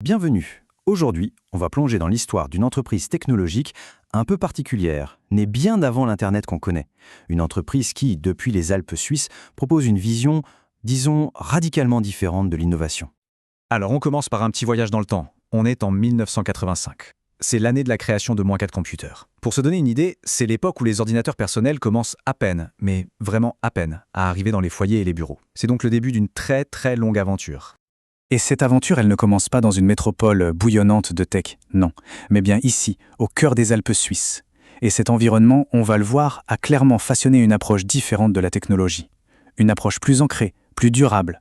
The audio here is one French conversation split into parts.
Bienvenue. Aujourd'hui, on va plonger dans l'histoire d'une entreprise technologique un peu particulière, née bien avant l'Internet qu'on connaît. Une entreprise qui, depuis les Alpes suisses, propose une vision, disons, radicalement différente de l'innovation. Alors on commence par un petit voyage dans le temps. On est en 1985. C'est l'année de la création de Moins 4 Computer. Pour se donner une idée, c'est l'époque où les ordinateurs personnels commencent à peine, mais vraiment à peine, à arriver dans les foyers et les bureaux. C'est donc le début d'une très très longue aventure. Et cette aventure, elle ne commence pas dans une métropole bouillonnante de tech, non, mais bien ici, au cœur des Alpes suisses. Et cet environnement, on va le voir, a clairement façonné une approche différente de la technologie. Une approche plus ancrée, plus durable.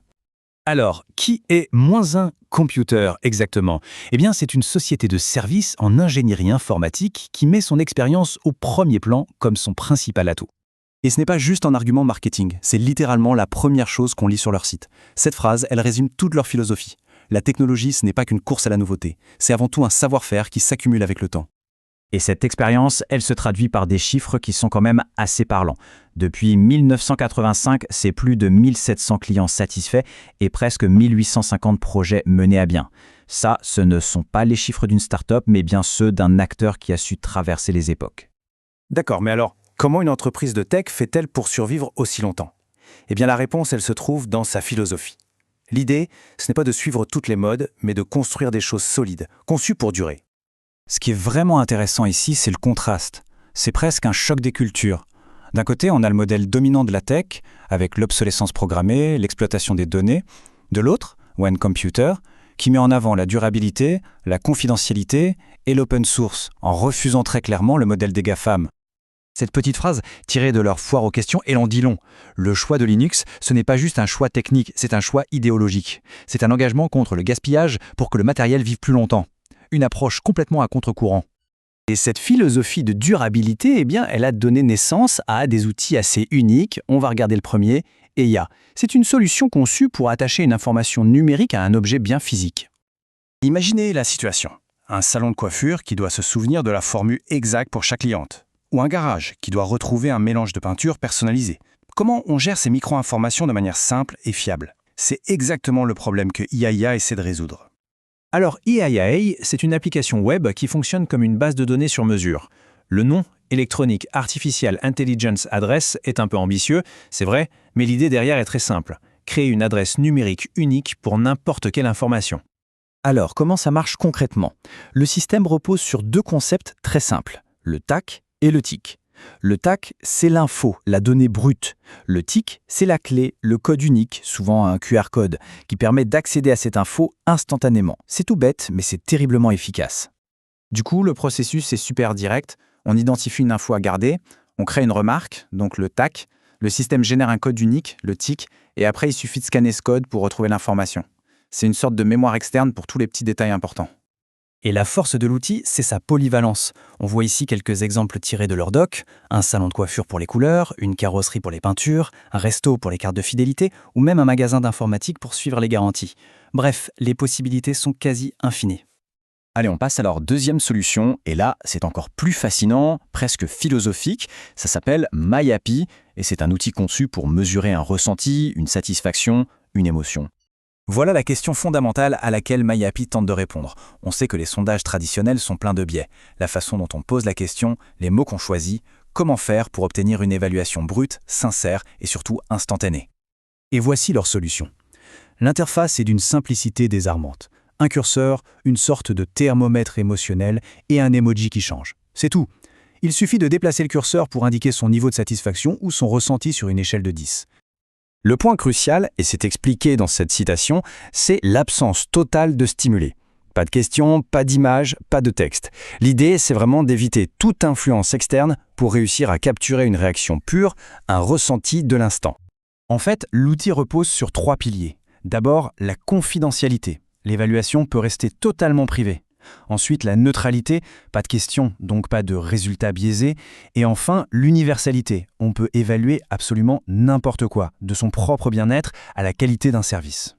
Alors, qui est Moins 1 Computer exactement? Eh bien, c'est une société de services en ingénierie informatique qui met son expérience au premier plan comme son principal atout. Et ce n'est pas juste un argument marketing, c'est littéralement la première chose qu'on lit sur leur site. Cette phrase, elle résume toute leur philosophie. La technologie, ce n'est pas qu'une course à la nouveauté, c'est avant tout un savoir-faire qui s'accumule avec le temps. Et cette expérience, elle se traduit par des chiffres qui sont quand même assez parlants. Depuis 1985, c'est plus de 1700 clients satisfaits et presque 1850 projets menés à bien. Ça, ce ne sont pas les chiffres d'une start-up, mais bien ceux d'un acteur qui a su traverser les époques. D'accord, mais alors, comment une entreprise de tech fait-elle pour survivre aussi longtemps? Eh bien, la réponse, elle se trouve dans sa philosophie. L'idée, ce n'est pas de suivre toutes les modes, mais de construire des choses solides, conçues pour durer. Ce qui est vraiment intéressant ici, c'est le contraste. C'est presque un choc des cultures. D'un côté, on a le modèle dominant de la tech, avec l'obsolescence programmée, l'exploitation des données. De l'autre, One Computer, qui met en avant la durabilité, la confidentialité et l'open source, en refusant très clairement le modèle des GAFAM. Cette petite phrase, tirée de leur foire aux questions, elle en dit long. Le choix de Linux, ce n'est pas juste un choix technique, c'est un choix idéologique. C'est un engagement contre le gaspillage pour que le matériel vive plus longtemps. Une approche complètement à contre-courant. Et cette philosophie de durabilité, eh bien, elle a donné naissance à des outils assez uniques. On va regarder le premier, EIA. C'est une solution conçue pour attacher une information numérique à un objet bien physique. Imaginez la situation. Un salon de coiffure qui doit se souvenir de la formule exacte pour chaque cliente. Ou un garage qui doit retrouver un mélange de peinture personnalisé. Comment on gère ces micro-informations de manière simple et fiable? C'est exactement le problème que EIA essaie de résoudre. Alors EIA, c'est une application web qui fonctionne comme une base de données sur mesure. Le nom, Electronic Artificial Intelligence Address, est un peu ambitieux, c'est vrai, mais l'idée derrière est très simple. Créer une adresse numérique unique pour n'importe quelle information. Alors, comment ça marche concrètement? Le système repose sur deux concepts très simples, le TAC et le TIC. Le TAC, c'est l'info, la donnée brute. Le TIC, c'est la clé, le code unique, souvent un QR code, qui permet d'accéder à cette info instantanément. C'est tout bête, mais c'est terriblement efficace. Du coup, le processus est super direct. On identifie une info à garder, on crée une remarque, donc le TAC. Le système génère un code unique, le TIC, et après, il suffit de scanner ce code pour retrouver l'information. C'est une sorte de mémoire externe pour tous les petits détails importants. Et la force de l'outil, c'est sa polyvalence. On voit ici quelques exemples tirés de leur doc, un salon de coiffure pour les couleurs, une carrosserie pour les peintures, un resto pour les cartes de fidélité, ou même un magasin d'informatique pour suivre les garanties. Bref, les possibilités sont quasi infinies. Allez, on passe à leur deuxième solution, et là, c'est encore plus fascinant, presque philosophique. Ça s'appelle MyHappy, et c'est un outil conçu pour mesurer un ressenti, une satisfaction, une émotion. Voilà la question fondamentale à laquelle MyHappy tente de répondre. On sait que les sondages traditionnels sont pleins de biais. La façon dont on pose la question, les mots qu'on choisit, comment faire pour obtenir une évaluation brute, sincère et surtout instantanée. Et voici leur solution. L'interface est d'une simplicité désarmante. Un curseur, une sorte de thermomètre émotionnel et un emoji qui change. C'est tout. Il suffit de déplacer le curseur pour indiquer son niveau de satisfaction ou son ressenti sur une échelle de 10. Le point crucial, et c'est expliqué dans cette citation, c'est l'absence totale de stimuli. Pas de questions, pas d'images, pas de texte. L'idée, c'est vraiment d'éviter toute influence externe pour réussir à capturer une réaction pure, un ressenti de l'instant. En fait, l'outil repose sur 3 piliers. D'abord, la confidentialité. L'évaluation peut rester totalement privée. Ensuite, la neutralité, pas de questions, donc pas de résultats biaisés. Et enfin, l'universalité. On peut évaluer absolument n'importe quoi, de son propre bien-être à la qualité d'un service.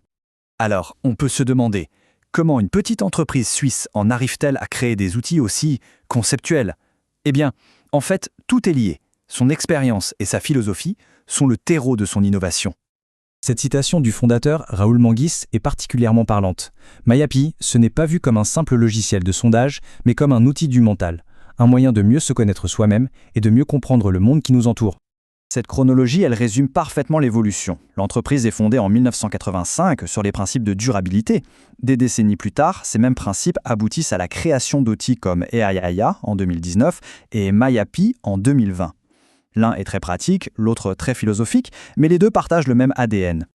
Alors, on peut se demander, comment une petite entreprise suisse en arrive-t-elle à créer des outils aussi conceptuels? Eh bien, en fait, tout est lié. Son expérience et sa philosophie sont le terreau de son innovation. Cette citation du fondateur, Raoul Manguis, est particulièrement parlante. MyHappy, ce n'est pas vu comme un simple logiciel de sondage, mais comme un outil du mental, un moyen de mieux se connaître soi-même et de mieux comprendre le monde qui nous entoure. Cette chronologie, elle résume parfaitement l'évolution. L'entreprise est fondée en 1985 sur les principes de durabilité. Des décennies plus tard, ces mêmes principes aboutissent à la création d'outils comme AI en 2019 et MyHappy en 2020. L'un est très pratique, l'autre très philosophique, mais les deux partagent le même ADN.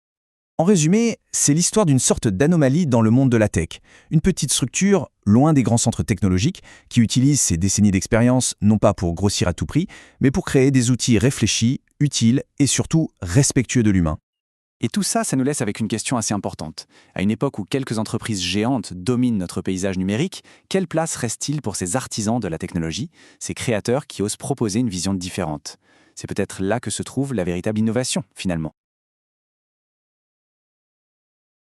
En résumé, c'est l'histoire d'une sorte d'anomalie dans le monde de la tech. Une petite structure, loin des grands centres technologiques, qui utilise ses décennies d'expérience non pas pour grossir à tout prix, mais pour créer des outils réfléchis, utiles et surtout respectueux de l'humain. Et tout ça, ça nous laisse avec une question assez importante. À une époque où quelques entreprises géantes dominent notre paysage numérique, quelle place reste-t-il pour ces artisans de la technologie, ces créateurs qui osent proposer une vision différente ? C'est peut-être là que se trouve la véritable innovation, finalement.